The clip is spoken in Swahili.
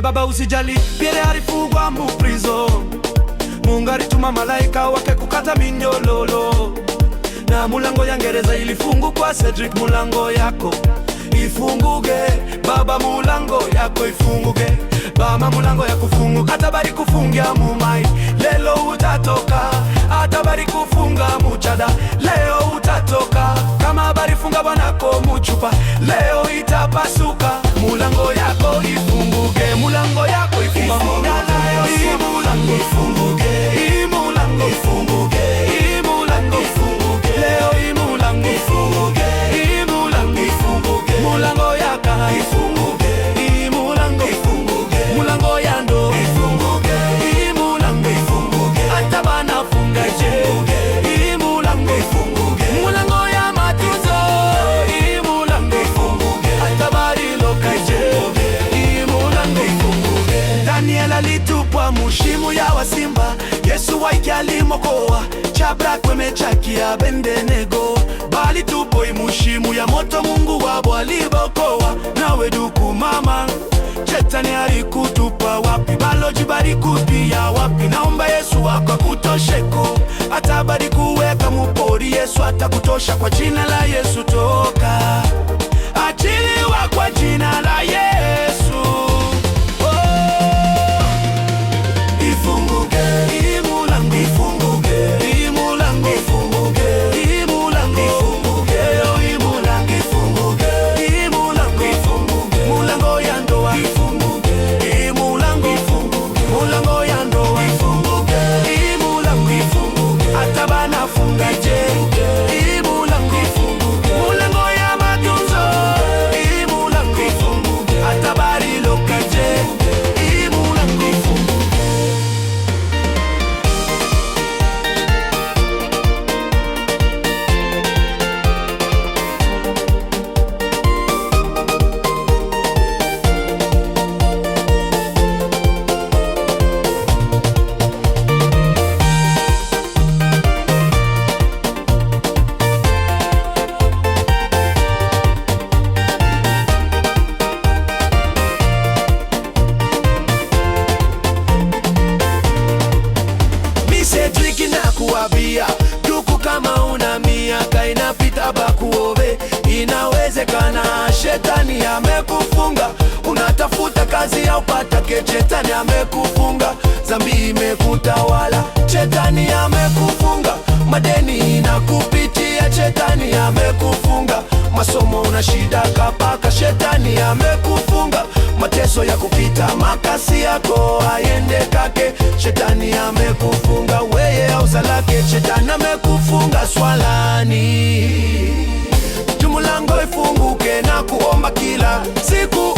Baba usijali, Pierre alifungwa mu prison. Mungu alituma malaika wake kukata minyololo, na mulango ya gereza ilifungwa. Cedric, mulango yako ifunguke. Baba, mulango yako ifunguke. Baba, mulango ya kufunguka. Atabari kufungia mumai, lelo utatoka. Atabari kufunga muchada, leo utatoka. Kama bari funga bwanako muchupa, leo itapasuka. Mulango yako ifunguke. Mulango yako ifunguke. Mulango ifunguke. Mulango ifunguke. Mulango ifunguke. Leo mulango ifunguke. Mulango ifunguke. Mulango yako ifunguke. Mulango ifunguke. Mulango yando ifunguke. Mulango ifunguke. Atabana funga je. Mulango ifunguke. Mulango ya matuzo. Mulango ifunguke. Atabari loka je. Mulango ifunguke. Daniel alitupwa mushimu ya wasimba, Yesu waiki alimokoa. Shadraka, Meshaki na Abednego balitupwa mushimu ya moto, Mungu wabo alibokoa. Nawe duku mama, Shetani alikutupa wapi? Baloji balikupia wapi? Naomba Yesu akakutosheko, atabari kuweka mupori. Yesu atakutosha kwa jina la Yesu. Toka achiliwa kwa jina la Yesu. Ifunguke. Mulango ifunguke. Mulango ifunguke. Mulango ifunguke. Mulango ifunguke. Mulango ifunguke. Mulango ya ndoa ifunguke. Mulango ifunguke. Mulango ya ndoa ifunguke. Mulango ifunguke. Atabana funga je. Mulango ifunguke. Mulango ya matunzo. Mulango ifunguke. Atabari loka je. Mulango ifunguke. Cedric na kuambia, duku kama una miaka inapita bakuove, inawezekana. Shetani amekufunga, unatafuta kazi ya upata ke. Shetani amekufunga, zambi imekutawala. Shetani amekufunga, madeni inakupitia. Shetani amekufunga, masomo una shida kapaka. Shetani amekufunga, mateso ya kupita. Makasi yako aende kake. Shetani amekufunga, weye ausalake. Shetani amekufunga swalani. Mulango ifunguke na kuomba kila siku.